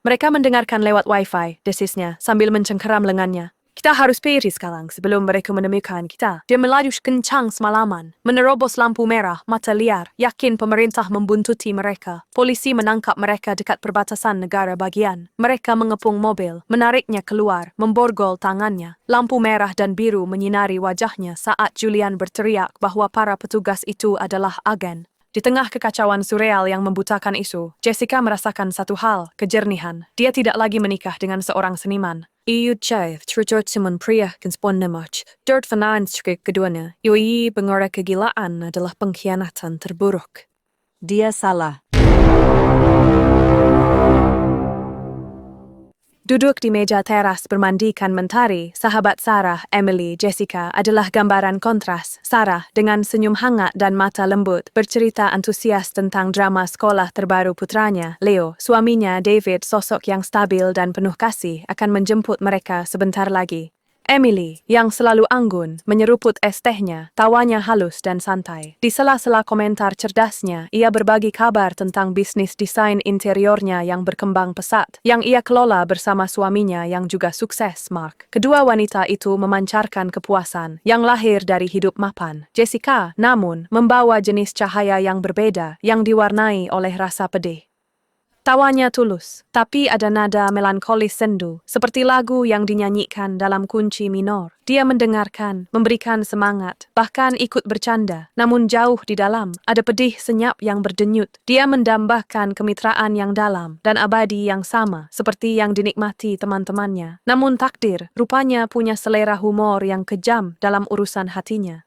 Mereka mendengarkan lewat wifi, desisnya, sambil mencengkeram lengannya. Kita harus pergi sekarang sebelum mereka menemukan kita. Dia melaju kencang semalaman, menerobos lampu merah, mata liar, yakin pemerintah membuntuti mereka. Polisi menangkap mereka dekat perbatasan negara bagian. Mereka mengepung mobil, menariknya keluar, memborgol tangannya. Lampu merah dan biru menyinari wajahnya saat Julian berteriak bahwa para petugas itu adalah agen. Di tengah kekacauan surreal yang membutakan isu, Jessica merasakan satu hal, kejernihan. Dia tidak lagi menikah dengan seorang seniman. Iud Chaif, terjot Simon pria kenspon nemach, dirt finance keduanya, yoi pengora kegilaan adalah pengkhianatan terburuk. Dia salah. Duduk di meja teras bermandikan mentari, sahabat Sarah, Emily, Jessica adalah gambaran kontras. Sarah, dengan senyum hangat dan mata lembut, bercerita antusias tentang drama sekolah terbaru putranya, Leo. Suaminya, David, sosok yang stabil dan penuh kasih, akan menjemput mereka sebentar lagi. Emily, yang selalu anggun, menyeruput es tehnya, tawanya halus dan santai. Di sela-sela komentar cerdasnya, ia berbagi kabar tentang bisnis desain interiornya yang berkembang pesat, yang ia kelola bersama suaminya yang juga sukses, Mark. Kedua wanita itu memancarkan kepuasan yang lahir dari hidup mapan. Jessica, namun, membawa jenis cahaya yang berbeda, yang diwarnai oleh rasa pedih. Tawanya tulus, tapi ada nada melankolis sendu, seperti lagu yang dinyanyikan dalam kunci minor. Dia mendengarkan, memberikan semangat, bahkan ikut bercanda. Namun jauh di dalam, ada pedih senyap yang berdenyut. Dia mendambakan kemitraan yang dalam dan abadi yang sama, seperti yang dinikmati teman-temannya. Namun takdir, rupanya punya selera humor yang kejam dalam urusan hatinya.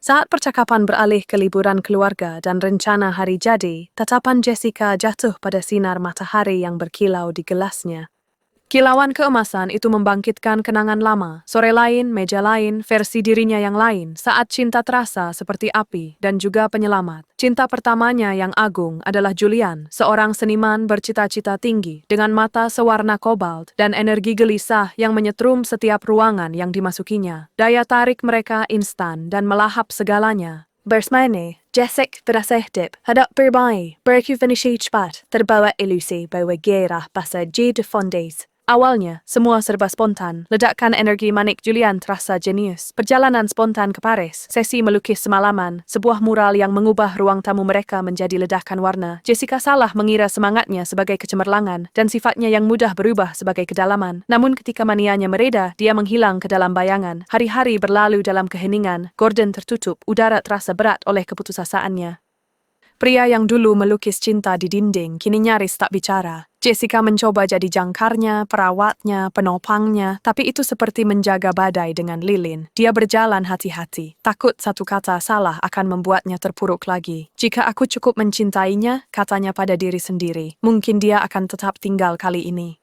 Saat percakapan beralih ke liburan keluarga dan rencana hari jadi, tatapan Jessica jatuh pada sinar matahari yang berkilau di gelasnya. Kilauan keemasan itu membangkitkan kenangan lama, sore lain, meja lain, versi dirinya yang lain, saat cinta terasa seperti api dan juga penyelamat. Cinta pertamanya yang agung adalah Julian, seorang seniman bercita-cita tinggi, dengan mata sewarna kobalt dan energi gelisah yang menyetrum setiap ruangan yang dimasukinya. Daya tarik mereka instan dan melahap segalanya. Bersmane, Jessica berashdip, hadap berbai, berkufinishi cepat, terbawa ilusi bahwa gairah bahasa J de Fondes. Awalnya, semua serba spontan. Ledakan energi manik Julian terasa jenius. Perjalanan spontan ke Paris, sesi melukis semalaman, sebuah mural yang mengubah ruang tamu mereka menjadi ledakan warna. Jessica salah mengira semangatnya sebagai kecemerlangan dan sifatnya yang mudah berubah sebagai kedalaman. Namun ketika manianya mereda, dia menghilang ke dalam bayangan. Hari-hari berlalu dalam keheningan, gorden tertutup, udara terasa berat oleh keputusasaannya. Pria yang dulu melukis cinta di dinding, kini nyaris tak bicara. Jessica mencoba jadi jangkarnya, perawatnya, penopangnya, tapi itu seperti menjaga badai dengan lilin. Dia berjalan hati-hati, takut satu kata salah akan membuatnya terpuruk lagi. Jika aku cukup mencintainya, katanya pada diri sendiri, mungkin dia akan tetap tinggal kali ini.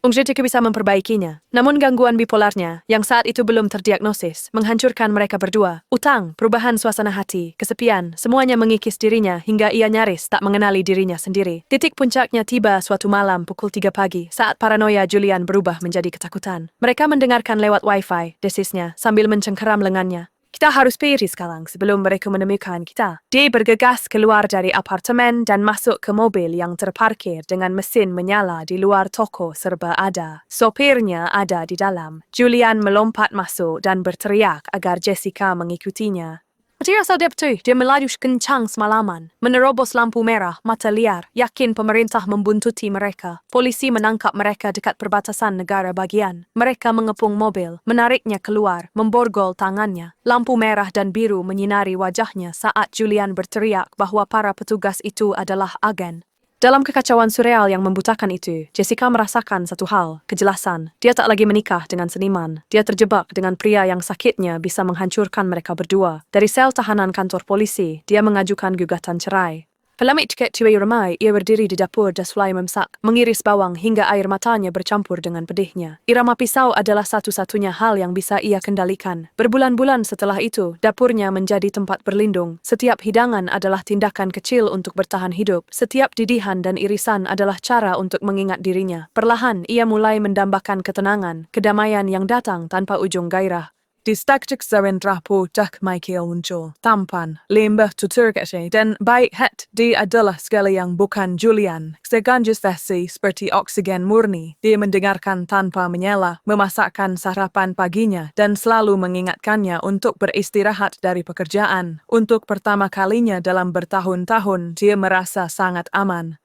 Jessica bisa memperbaikinya, namun gangguan bipolarnya, yang saat itu belum terdiagnosis, menghancurkan mereka berdua. Utang, perubahan suasana hati, kesepian, semuanya mengikis dirinya hingga ia nyaris tak mengenali dirinya sendiri. Titik puncaknya tiba suatu malam pukul 3 pagi, saat paranoia Julian berubah menjadi ketakutan. Mereka mendengarkan lewat wifi, desisnya, sambil mencengkeram lengannya. Kita harus pergi sekarang sebelum mereka menemukan kita. Dia bergegas keluar dari apartemen dan masuk ke mobil yang terparkir dengan mesin menyala di luar toko serba ada. Sopirnya ada di dalam. Julian melompat masuk dan berteriak agar Jessica mengikutinya. Dia sadar betul, dia melaju kencang semalaman, menerobos lampu merah, mata liar, yakin pemerintah membuntuti mereka. Polisi menangkap mereka dekat perbatasan negara bagian. Mereka mengepung mobil, menariknya keluar, memborgol tangannya. Lampu merah dan biru menyinari wajahnya saat Julian berteriak bahwa para petugas itu adalah agen. Dalam kekacauan surreal yang membutakan itu, Jessica merasakan satu hal, kejelasan. Dia tak lagi menikah dengan seniman. Dia terjebak dengan pria yang sakitnya bisa menghancurkan mereka berdua. Dari sel tahanan kantor polisi, dia mengajukan gugatan cerai. Pelamik tiket tiwai ramai, ia berdiri di dapur dan mulai memasak, mengiris bawang hingga air matanya bercampur dengan pedihnya. Irama pisau adalah satu-satunya hal yang bisa ia kendalikan. Berbulan-bulan setelah itu, dapurnya menjadi tempat berlindung. Setiap hidangan adalah tindakan kecil untuk bertahan hidup. Setiap didihan dan irisan adalah cara untuk mengingat dirinya. Perlahan, ia mulai mendambakan ketenangan, kedamaian yang datang tanpa ujung gairah. Di stakjik Zarendra po dak Michael muncul, tampan, lembah tutur kece, dan baik het dia adalah segala yang bukan Julian. Seganjus versi seperti oksigen murni, dia mendengarkan tanpa menyela, memasakkan sarapan paginya, dan selalu mengingatkannya untuk beristirahat dari pekerjaan. Untuk pertama kalinya dalam bertahun-tahun, dia merasa sangat aman.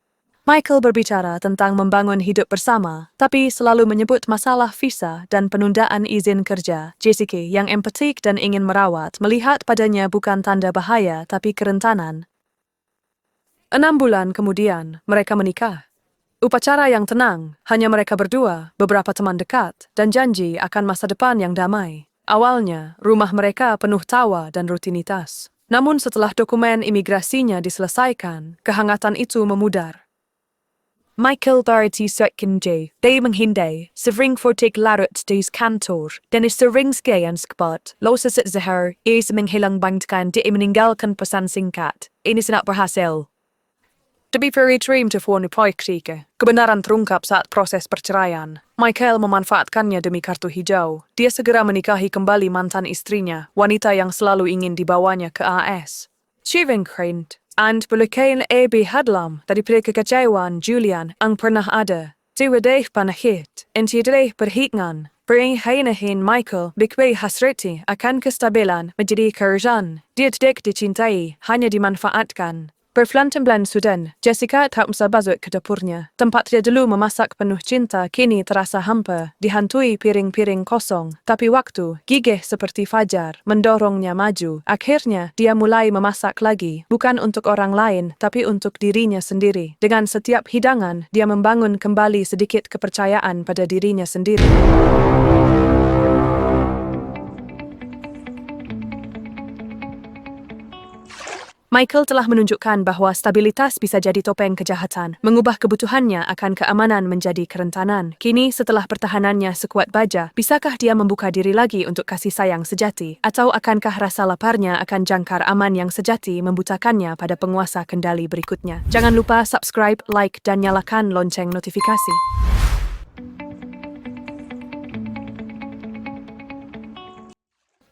Michael berbicara tentang membangun hidup bersama, tapi selalu menyebut masalah visa dan penundaan izin kerja. Jessica yang empatik dan ingin merawat melihat padanya bukan tanda bahaya tapi kerentanan. 6 bulan kemudian, mereka menikah. Upacara yang tenang, hanya mereka berdua, beberapa teman dekat, dan janji akan masa depan yang damai. Awalnya, rumah mereka penuh tawa dan rutinitas. Namun setelah dokumen imigrasinya diselesaikan, kehangatan itu memudar. Michael Barty Sutkinje, day menghindai, sering fortik larut des kantor, dan sering sekian sekepat, losas at zahar, is menghilang bangtkan di meninggalkan pesan singkat, ini sangat berhasil. Demi dream to phone praktika, kebenaran terungkap saat proses perceraian. Michael memanfaatkannya demi kartu hijau. Dia segera menikahi kembali mantan istrinya, wanita yang selalu ingin dibawanya ke AS. Shivenkrind, and berlekain hadlam daripada kekecewaan Julian ang pernah ada. Tiwadeh panahit, entiadeh perhitungan. Berhainahin Michael bikwe hasreti akan kestabilan menjadi kerjaan. Dia tidak dicintai, hanya dimanfaatkan. Berflanten-bulan sudan, Jessica tak sabazut ke dapurnya. Tempat dia dulu memasak penuh cinta kini terasa hampa, dihantui piring-piring kosong. Tapi waktu, gigih seperti fajar, mendorongnya maju. Akhirnya, dia mulai memasak lagi, bukan untuk orang lain, tapi untuk dirinya sendiri. Dengan setiap hidangan, dia membangun kembali sedikit kepercayaan pada dirinya sendiri. Michael telah menunjukkan bahwa stabilitas bisa jadi topeng kejahatan, mengubah kebutuhannya akan keamanan menjadi kerentanan. Kini, setelah pertahanannya sekuat baja, bisakah dia membuka diri lagi untuk kasih sayang sejati? Atau akankah rasa laparnya akan jangkar aman yang sejati membutakannya pada penguasa kendali berikutnya? Jangan lupa subscribe, like, dan nyalakan lonceng notifikasi.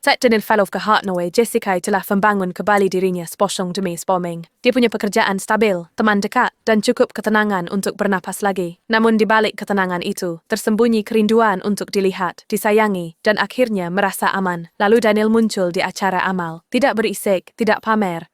Set dengan fellow ke Hartnoy, Jessica telah membangun kembali dirinya sepotong demi sepoming. Dia punya pekerjaan stabil, teman dekat, dan cukup ketenangan untuk bernapas lagi. Namun di balik ketenangan itu, tersembunyi kerinduan untuk dilihat, disayangi, dan akhirnya merasa aman. Lalu Daniel muncul di acara amal. Tidak berisik, tidak pamer.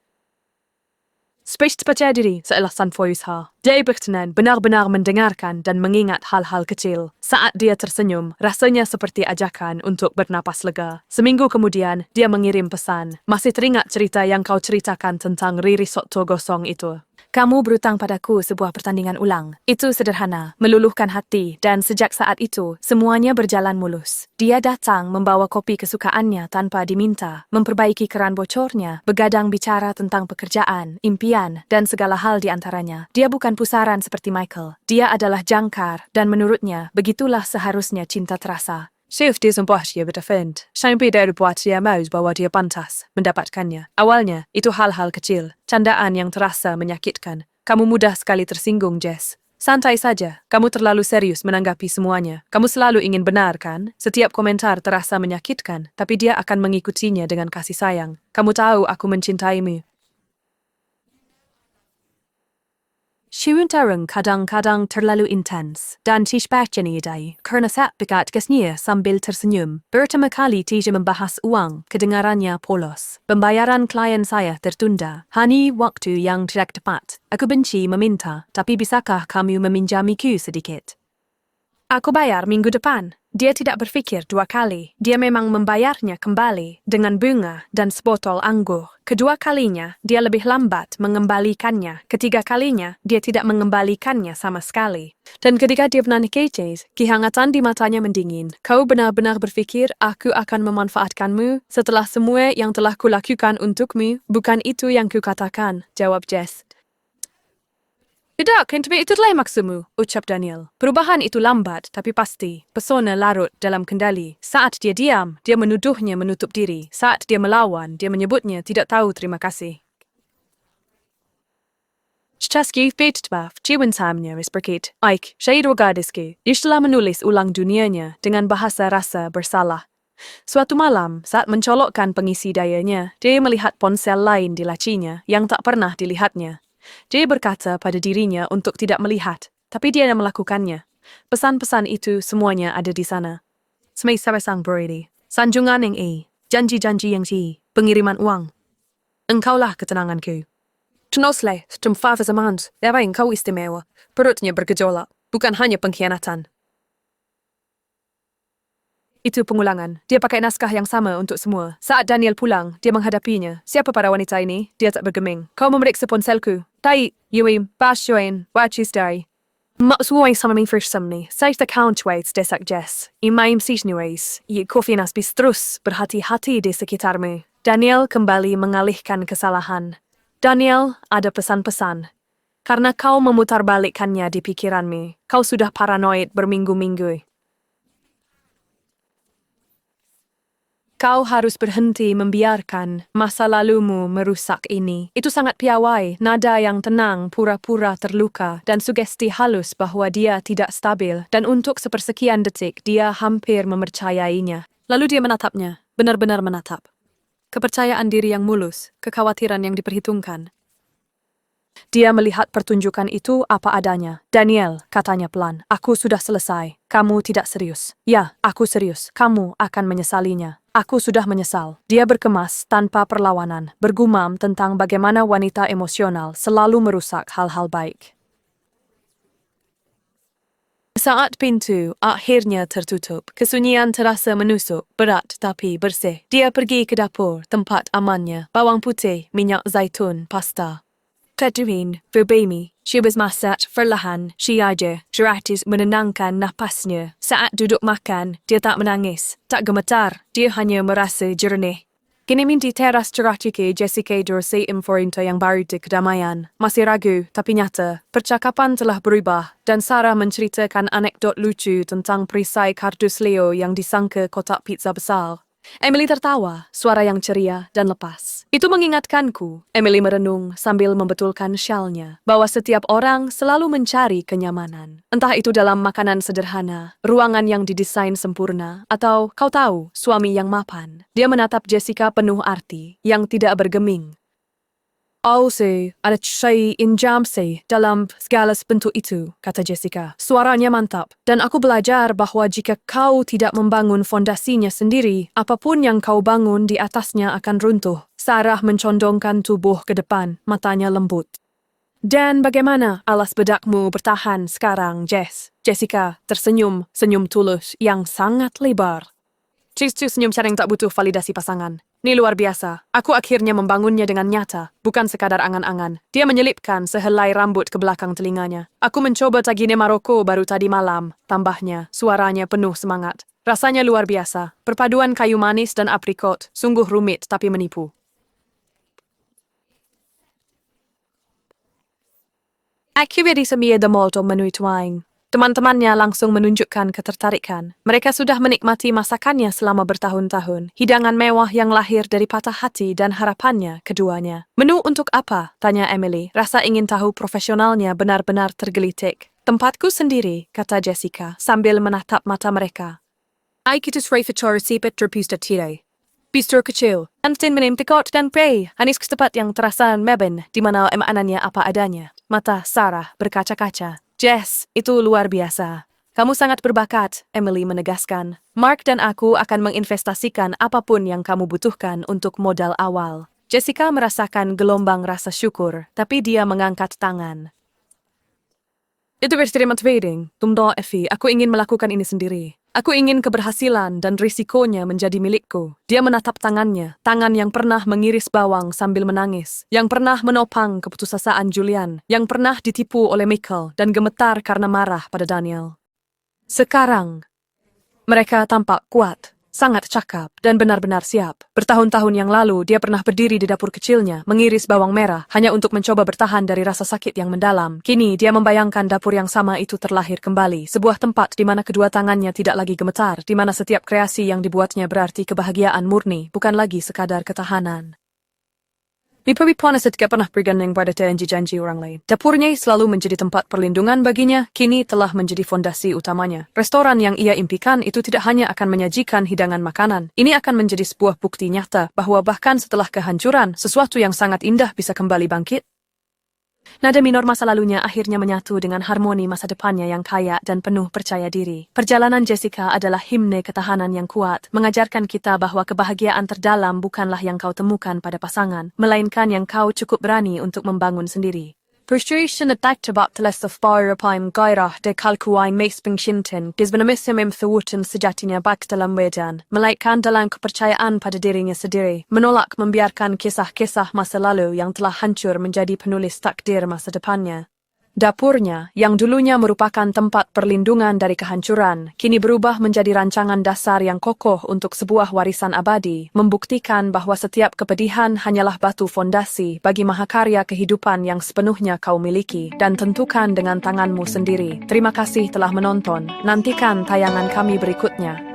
Spesies percaya diri seolah sanfoyusha. Dia berkenan benar-benar mendengarkan dan mengingat hal-hal kecil. Saat dia tersenyum, rasanya seperti ajakan untuk bernapas lega. Seminggu kemudian, dia mengirim pesan. Masih teringat cerita yang kau ceritakan tentang Riri Soto gosong itu? Kamu berutang padaku sebuah pertandingan ulang. Itu sederhana, meluluhkan hati, dan sejak saat itu, semuanya berjalan mulus. Dia datang membawa kopi kesukaannya tanpa diminta, memperbaiki keran bocornya, begadang bicara tentang pekerjaan, impian, dan segala hal di antaranya. Dia bukan pusaran seperti Michael. Dia adalah jangkar, dan menurutnya, begitulah seharusnya cinta terasa. Syif dia sembuh dia berdefend. Sampai dia buat dia mau bahwa dia pantas mendapatkannya. Awalnya, itu hal-hal kecil, candaan yang terasa menyakitkan. Kamu mudah sekali tersinggung, Jess. Santai saja, kamu terlalu serius menanggapi semuanya. Kamu selalu ingin benar, kan? Setiap komentar terasa menyakitkan, tapi dia akan mengikutinya dengan kasih sayang. Kamu tahu aku mencintaimu. Shiruntarung kadang-kadang terlalu intens, dan tishbachaniadai, karena saat bigat gasnya sambil tersenyum. Pertama kali Tisha membahas uang, kedengarannya polos. Pembayaran klien saya tertunda, hanya waktu yang tidak tepat. Aku benci meminta, tapi bisakah kamu meminjamiku sedikit? Aku bayar minggu depan. Dia tidak berfikir 2 kali. Dia memang membayarnya kembali dengan bunga dan sebotol anggur. Kedua kalinya, dia lebih lambat mengembalikannya. Ketiga kalinya, dia tidak mengembalikannya sama sekali. Dan ketika dia menangis, kehangatan di matanya mendingin. Kau benar-benar berfikir aku akan memanfaatkanmu setelah semua yang telah kulakukan untukmu? Bukan itu yang kukatakan, jawab Jess. Tidak, kentme itu telah maksudmu, ucap Daniel. Perubahan itu lambat, tapi pasti. Pesona larut dalam kendali. Saat dia diam, dia menuduhnya menutup diri. Saat dia melawan, dia menyebutnya tidak tahu terima kasih. Chaski Fatetbaf, Ciwan Samnya Risperkit, Ike, Syed Wagadiski, telah menulis ulang dunianya dengan bahasa rasa bersalah. Suatu malam, saat mencolokkan pengisi dayanya, dia melihat ponsel lain di lacinya yang tak pernah dilihatnya. Dia berkata pada dirinya untuk tidak melihat, tapi dia melakukannya. Pesan-pesan itu semuanya ada di sana. Semai Sarasang Brady, sanjungan yang janji-janji yang pengiriman uang. Engkaulah ketenanganku. Tunosle, tumfa zamans, apa engkau istimewa. Perutnya bergejolak, bukan hanya pengkhianatan. Itu pengulangan. Dia pakai naskah yang sama untuk semua. Saat Daniel pulang, dia menghadapinya. Siapa para wanita ini? Dia tak bergeming. Kau memeriksa ponselku. Tai, Yui, Basyoen, Wachisdai. Maksuai sama min firsamni. Saya tak countwaits desak Jess. Imaim sisnuais. Kofinas bis terus berhati-hati di sekitarmu. Daniel kembali mengalihkan kesalahan. Daniel, ada pesan-pesan. Karena kau memutarbalikkannya di pikiranmu, kau sudah paranoid berminggu-minggu. Kau harus berhenti membiarkan masa lalumu merusak ini. Itu sangat piawai, nada yang tenang, pura-pura terluka, dan sugesti halus bahwa dia tidak stabil, dan untuk sepersekian detik dia hampir mempercayainya. Lalu dia menatapnya, benar-benar menatap. Kepercayaan diri yang mulus, kekhawatiran yang diperhitungkan. Dia melihat pertunjukan itu apa adanya. Daniel, katanya pelan, aku sudah selesai. Kamu tidak serius. Ya, aku serius. Kamu akan menyesalinya. Aku sudah menyesal. Dia berkemas tanpa perlawanan, bergumam tentang bagaimana wanita emosional selalu merusak hal-hal baik. Saat pintu akhirnya tertutup, kesunyian terasa menusuk, berat tapi bersih. Dia pergi ke dapur, tempat amannya, bawang putih, minyak zaitun, pasta. Catherine, berbemi, she masak perlahan, aja, gratis menenangkan napasnya. Saat duduk makan, dia tak menangis, tak gemetar, dia hanya merasa jernih. Kini di teras ceratiki Jessica Dorsey Inforinto yang baru di kedamaian. Masih ragu, tapi nyata, percakapan telah berubah, dan Sarah menceritakan anekdot lucu tentang perisai kardus Leo yang disangka kotak pizza besar. Emily tertawa, suara yang ceria dan lepas. Itu mengingatkanku, Emily merenung sambil membetulkan syalnya, bahwa setiap orang selalu mencari kenyamanan. Entah itu dalam makanan sederhana, ruangan yang didesain sempurna, atau, kau tahu, suami yang mapan. Dia menatap Jessica penuh arti, yang tidak bergeming. Ada injam dalam segala bentuk itu, kata Jessica. Suaranya mantap, dan aku belajar bahwa jika kau tidak membangun fondasinya sendiri, apapun yang kau bangun di atasnya akan runtuh. Sarah mencondongkan tubuh ke depan, matanya lembut. Dan bagaimana alas bedakmu bertahan sekarang, Jess? Jessica tersenyum, senyum tulus yang sangat lebar. Cistu senyum sering tak butuh validasi pasangan. Ini luar biasa. Aku akhirnya membangunnya dengan nyata, bukan sekadar angan-angan. Dia menyelipkan sehelai rambut ke belakang telinganya. Aku mencoba tagine Maroko baru tadi malam, tambahnya, suaranya penuh semangat. Rasanya luar biasa. Perpaduan kayu manis dan aprikot, sungguh rumit tapi menipu. Akhirnya semia de molto menui tuaing. Teman-temannya langsung menunjukkan ketertarikan. Mereka sudah menikmati masakannya selama bertahun-tahun. Hidangan mewah yang lahir dari patah hati dan harapannya keduanya. Menu untuk apa? Tanya Emily. Rasa ingin tahu profesionalnya benar-benar tergelitik. Tempatku sendiri, kata Jessica, sambil menatap mata mereka. Aikitus Rayfator sipet terpista tirai. Bistro kecil, kantin minim tekot dan pay. Anis ketepat yang terasa meben, di mana emanannya apa adanya. Mata Sarah berkaca-kaca. Jess, itu luar biasa. Kamu sangat berbakat, Emily menegaskan. Mark dan aku akan menginvestasikan apapun yang kamu butuhkan untuk modal awal. Jessica merasakan gelombang rasa syukur, tapi dia mengangkat tangan. Itu ekstremat trading, tumdo Effie, aku ingin melakukan ini sendiri. Aku ingin keberhasilan dan risikonya menjadi milikku. Dia menatap tangannya, tangan yang pernah mengiris bawang sambil menangis, yang pernah menopang keputusasaan Julian, yang pernah ditipu oleh Michael dan gemetar karena marah pada Daniel. Sekarang, mereka tampak kuat, sangat cakap, dan benar-benar siap. Bertahun-tahun yang lalu, dia pernah berdiri di dapur kecilnya, mengiris bawang merah, hanya untuk mencoba bertahan dari rasa sakit yang mendalam. Kini, dia membayangkan dapur yang sama itu terlahir kembali, sebuah tempat di mana kedua tangannya tidak lagi gemetar, di mana setiap kreasi yang dibuatnya berarti kebahagiaan murni, bukan lagi sekadar ketahanan. Mimpi Puanas tidak pernah bergantung pada janji-janji orang lain. Dapurnya selalu menjadi tempat perlindungan baginya, kini telah menjadi fondasi utamanya. Restoran yang ia impikan itu tidak hanya akan menyajikan hidangan makanan. Ini akan menjadi sebuah bukti nyata bahwa bahkan setelah kehancuran, sesuatu yang sangat indah bisa kembali bangkit. Nada minor masa lalunya akhirnya menyatu dengan harmoni masa depannya yang kaya dan penuh percaya diri. Perjalanan Jessica adalah himne ketahanan yang kuat, mengajarkan kita bahwa kebahagiaan terdalam bukanlah yang kau temukan pada pasangan, melainkan yang kau cukup berani untuk membangun sendiri. Frustration at tebak teles of parapaim gairah de kalkuain mes pengshinten, disbenamisim thawutan sejatinya bak dalam medan, melainkan dalam kepercayaan pada dirinya sendiri, menolak membiarkan kisah-kisah masa lalu yang telah hancur menjadi penulis takdir masa depannya. Dapurnya, yang dulunya merupakan tempat perlindungan dari kehancuran, kini berubah menjadi rancangan dasar yang kokoh untuk sebuah warisan abadi, membuktikan bahwa setiap kepedihan hanyalah batu fondasi bagi mahakarya kehidupan yang sepenuhnya kau miliki, dan tentukan dengan tanganmu sendiri. Terima kasih telah menonton, nantikan tayangan kami berikutnya.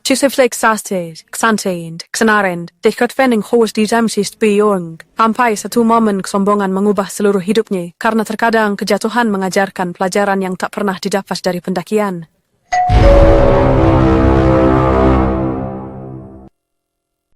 Chisiflik sastid, xantaind, xanarend, dikotvening hos di jamsist biyong. Sampai satu momen kesombongan mengubah seluruh hidupnya, karena terkadang kejatuhan mengajarkan pelajaran yang tak pernah didapat dari pendakian.